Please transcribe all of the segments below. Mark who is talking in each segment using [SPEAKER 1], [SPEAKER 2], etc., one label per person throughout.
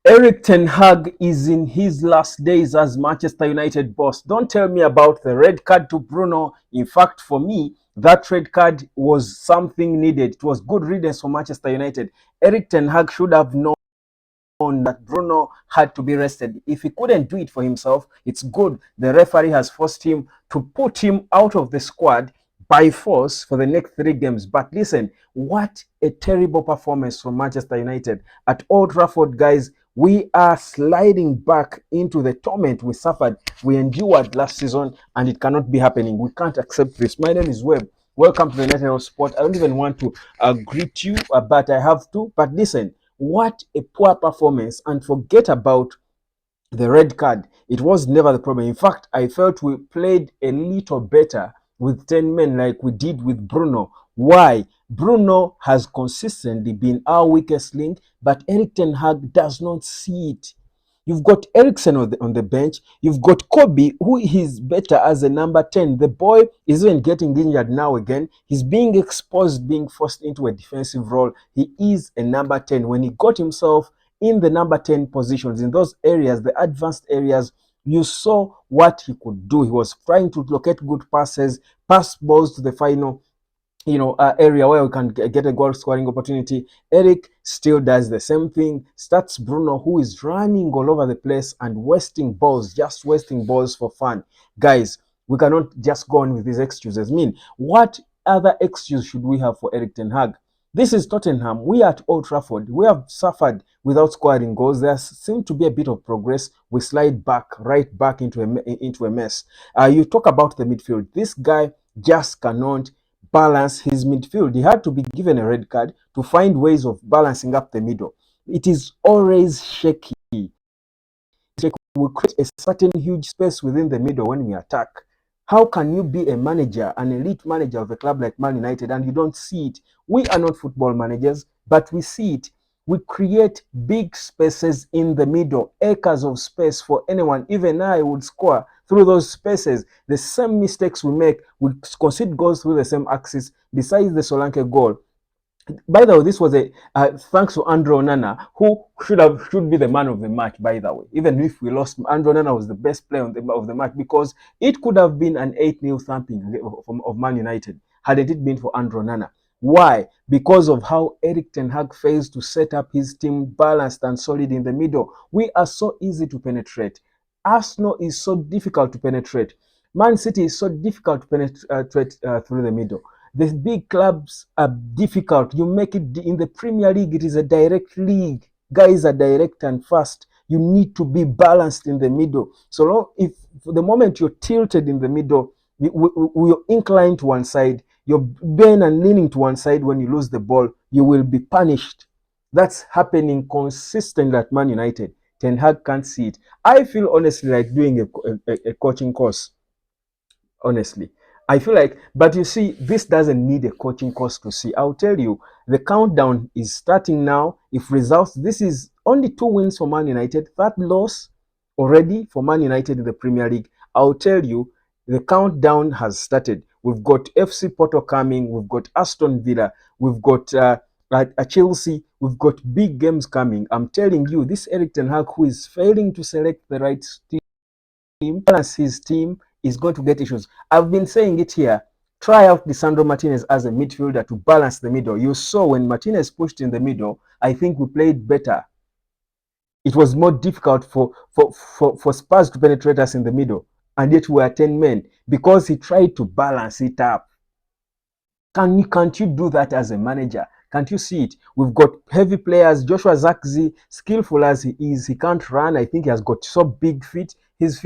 [SPEAKER 1] Erik Ten Hag is in his last days as Manchester United boss. Don't tell me about the red card to Bruno. In fact, for me, that red card was something needed. It was good riddance for Manchester United. Erik Ten Hag should have known that Bruno had to be rested. If he couldn't do it for himself, it's good. The referee has forced him to put him out of the squad by force for the next 3 games. But listen, what a terrible performance from Manchester United. At Old Trafford, guys, we are sliding back into the torment we suffered, we endured last season, and it cannot be happening. We can't accept this. My name is Webb. Welcome to the United Sport. I don't even want to greet you, but I have to. But listen, what a poor performance, and forget about the red card. It was never the problem. In fact, I felt we played a little better with 10 men like we did with Bruno. Why? Bruno has consistently been our weakest link, but Erik Ten Hag does not see it. You've got Eriksen on the bench. You've got Kobe, who is better as a number 10. The boy is even getting injured now again. He's being exposed, being forced into a defensive role. He is a number 10. When he got himself in the number 10 positions, in those areas, the advanced areas, you saw what he could do. He was trying to locate good passes, pass balls to the final area where we can get a goal scoring opportunity. Erik still does the same thing. Starts Bruno, who is running all over the place and wasting balls, just wasting balls for fun. Guys, we cannot just go on with these excuses. What other excuse should we have for Erik Ten Hag? This is Tottenham. We are at Old Trafford. We have suffered without scoring goals. There seems to be a bit of progress. We slide back, right back into a mess. You talk about the midfield. This guy just cannot balance his midfield. He had to be given a red card to find ways of balancing up the middle. It is always shaky. We create a certain huge space within the middle when we attack. How can you be a manager, an elite manager of a club like Man United, and you don't see it? We are not football managers, but we see it. We create big spaces in the middle, acres of space for anyone. Even I would score through those spaces. The same mistakes we make, we concede goals through the same axis. Besides the Solanke goal, by the way, this was a thanks to Andre Onana, who should be the man of the match. By the way, even if we lost, Andre Onana was the best player of the match, because it could have been an 8-0 thumping of Man United had it been for Andre Onana. Why? Because of how Erik Ten Hag fails to set up his team balanced and solid in the middle. We are so easy to penetrate. Arsenal is so difficult to penetrate. Man City is so difficult to penetrate through the middle. The big clubs are difficult. You make it in the Premier League, it is a direct league. Guys are direct and fast. You need to be balanced in the middle. So if for the moment you're tilted in the middle, you're inclined to one side, you're bent and leaning to one side, when you lose the ball, you will be punished. That's happening consistently at Man United. Ten Hag can't see it. I feel honestly like doing a coaching course, honestly. I feel like, but you see, this doesn't need a coaching course to see. I'll tell you, the countdown is starting now. If results, this is only 2 wins for Man United, third loss already for Man United in the Premier League. I'll tell you, the countdown has started. We've got FC Porto coming, we've got Aston Villa, we've got Chelsea, we've got big games coming. I'm telling you, this Erik Ten Hag, who is failing to select the right team, balance his team, is going to get issues. I've been saying it here. Try out Lisandro Martinez as a midfielder to balance the middle. You saw when Martinez pushed in the middle, I think we played better. It was more difficult for Spurs to penetrate us in the middle, and yet we were 10 men because he tried to balance it up. Can't you do that as a manager? Can't you see it? We've got heavy players. Joshua Zirkzee, skillful as he is, he can't run. I think he has got so big feet. His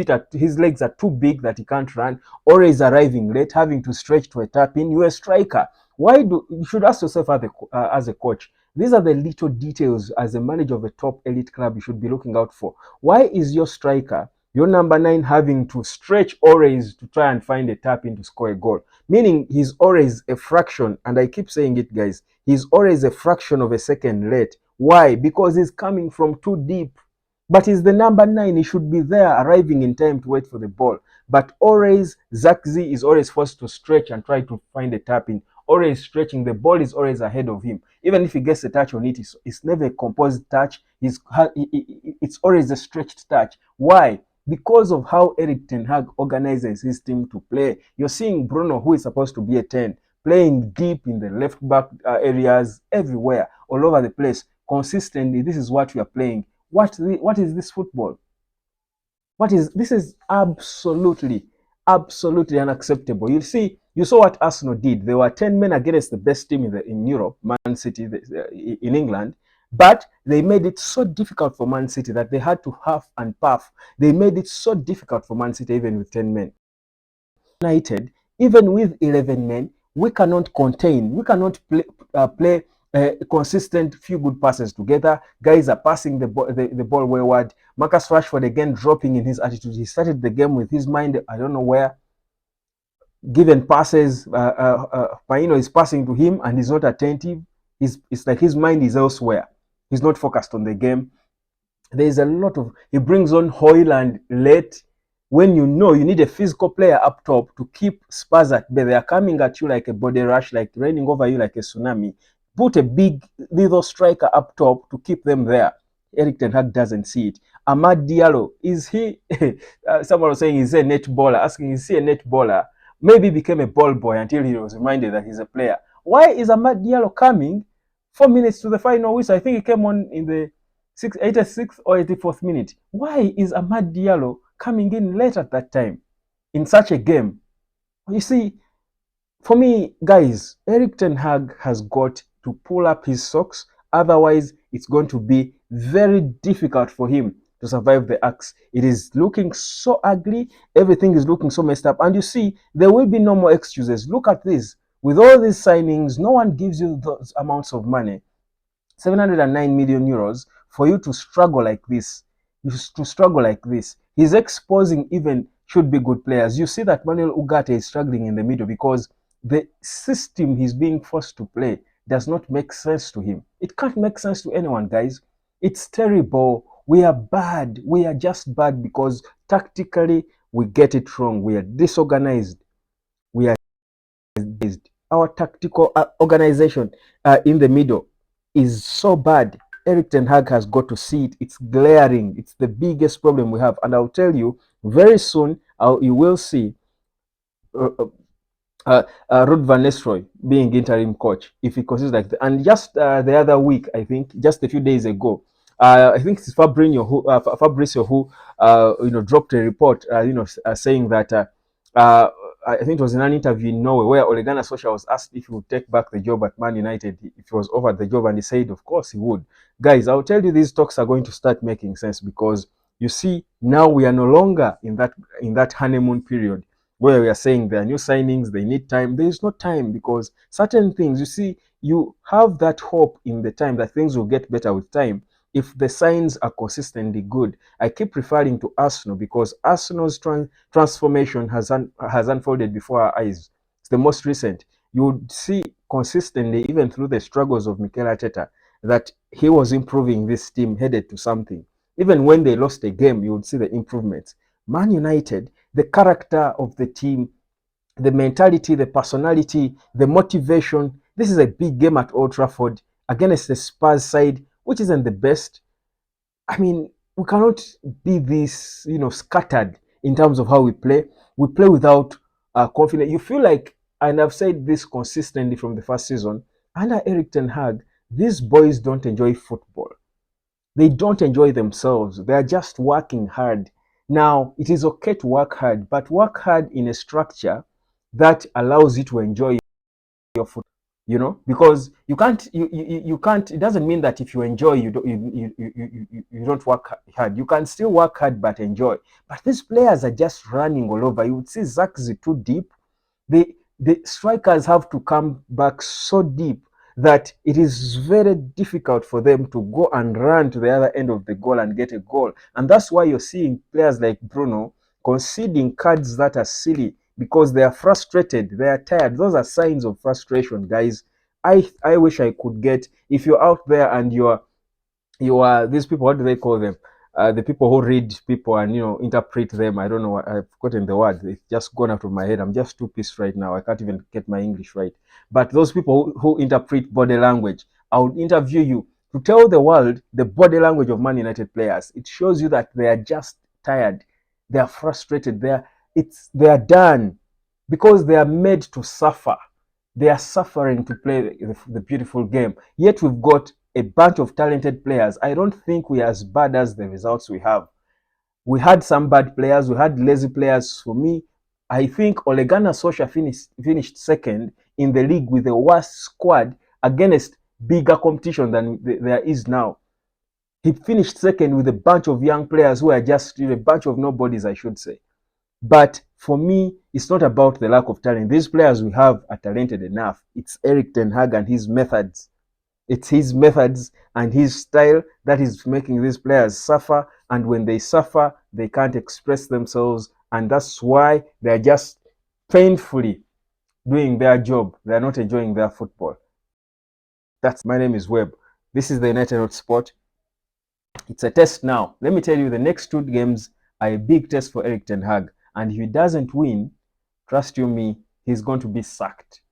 [SPEAKER 1] legs are too big that he can't run. Or is arriving late, having to stretch to a tap in. You're a striker. You should ask yourself as a coach. These are the little details as a manager of a top elite club you should be looking out for. Why is your striker, your number 9, having to stretch always to try and find a tap in to score a goal? Meaning he's always a fraction, and I keep saying it, guys, he's always a fraction of a second late. Why? Because he's coming from too deep. But he's the number 9. He should be there, arriving in time to wait for the ball. But always, Zirkzee is always forced to stretch and try to find a tap in. Always stretching. The ball is always ahead of him. Even if he gets a touch on it, it's never a composed touch. It's always a stretched touch. Why? Because of how Erik Ten Hag organizes his team to play. You're seeing Bruno, who is supposed to be a 10, playing deep in the left back areas, everywhere, all over the place, consistently. This is what we are playing. What is this football? This is absolutely unacceptable. You saw what Arsenal did. They were 10 men against the best team in Europe, Man City, in England, but they made it so difficult for Man City that they had to huff and puff. They made it so difficult for Man City even with 10 men. United, even with 11 men, we cannot contain. We cannot play consistent few good passes together. Guys are passing the ball wayward. Marcus Rashford again dropping in his attitude. He started the game with his mind, I don't know where. Given passes, Paino is passing to him and he's not attentive. It's like his mind is elsewhere. He's not focused on the game. There's a lot of, he brings on Hoyland late, when you know you need a physical player up top to keep Spurs at bay. They are coming at you like a body rush, like raining over you like a tsunami. Put a big little striker up top to keep them there. Erik Ten Hag doesn't see it. Amad Diallo, is he, someone was saying, is he a net baller? Asking, is he a net baller? Maybe became a ball boy until he was reminded that he's a player. Why is Amad Diallo coming 4 minutes to the final whistle? I think he came on in the 86th or 84th minute. Why is Amad Diallo coming in late at that time in such a game? You see, for me, guys, Erik Ten Hag has got to pull up his socks. Otherwise, it's going to be very difficult for him to survive the axe. It is looking so ugly. Everything is looking so messed up. And you see, there will be no more excuses. Look at this. With all these signings, no one gives you those amounts of money. 709 million euros for you to struggle like this. He's exposing even should be good players. You see that Manuel Ugarte is struggling in the middle because the system he's being forced to play does not make sense to him. It can't make sense to anyone, guys. It's terrible. We are bad. We are just bad because tactically we get it wrong. We are disorganized. We are based. Our tactical organization in the middle is so bad. Erik Ten Hag has got to see it. It's glaring. It's the biggest problem we have. And I'll tell you, very soon, you will see Ruud van Nistelrooy being interim coach if he considers like that. And just the other week, I think, just a few days ago, I think it's Fabrizio who dropped a report, saying that I think it was in an interview in Norway where Ole Gunnar Solskjaer was asked if he would take back the job at Man United if he was offered the job, and he said, of course he would. Guys, I'll tell you, these talks are going to start making sense because you see, now we are no longer in that honeymoon period where we are saying there are new signings, they need time. There is no time because certain things, you see, you have that hope in the time that things will get better with time if the signs are consistently good. I keep referring to Arsenal because Arsenal's transformation has unfolded before our eyes. It's the most recent. You would see consistently, even through the struggles of Mikel Arteta, that he was improving this team headed to something. Even when they lost a game, you would see the improvements. Man United, the character of the team, the mentality, the personality, the motivation. This is a big game at Old Trafford against the Spurs side, which isn't the best. I mean, we cannot be this, scattered in terms of how we play. We play without confidence. You feel like, and I've said this consistently from the first season, under Erik Ten Hag, these boys don't enjoy football. They don't enjoy themselves. They are just working hard. Now, it is okay to work hard, but work hard in a structure that allows you to enjoy your football. Because you can't, you can't. It doesn't mean that if you enjoy, you don't work hard. You can still work hard but enjoy. But these players are just running all over. You would see Zaxi too deep. The strikers have to come back so deep that it is very difficult for them to go and run to the other end of the goal and get a goal. And that's why you're seeing players like Bruno conceding cards that are silly because they are frustrated, they are tired. Those are signs of frustration, guys. I wish I could get, if you're out there and you are these people, what do they call them? The people who read people and interpret them. I don't know. I've forgotten the word. It's just gone out of my head. I'm just too pissed right now. I can't even get my English right. But those people who interpret body language, I would interview you to tell the world the body language of Man United players. It shows you that they are just tired. They are frustrated. They are done because they are made to suffer. They are suffering to play the beautiful game. Yet we've got a bunch of talented players. I don't think we are as bad as the results we have. We had some bad players. We had lazy players. For me, I think Ole Gunnar Solskjaer finished second in the league with the worst squad against bigger competition than there is now. He finished second with a bunch of young players who are just a bunch of nobodies, I should say. But for me, it's not about the lack of talent. These players we have are talented enough. It's Erik ten Hag and his methods. It's his methods and his style that is making these players suffer. And when they suffer, they can't express themselves. And that's why they're just painfully doing their job. They're not enjoying their football. My name is Webb. This is the United Note Sport. It's a test now. Let me tell you, the next 2 games are a big test for Erik ten Hag. And if he doesn't win, trust you me, he's going to be sacked.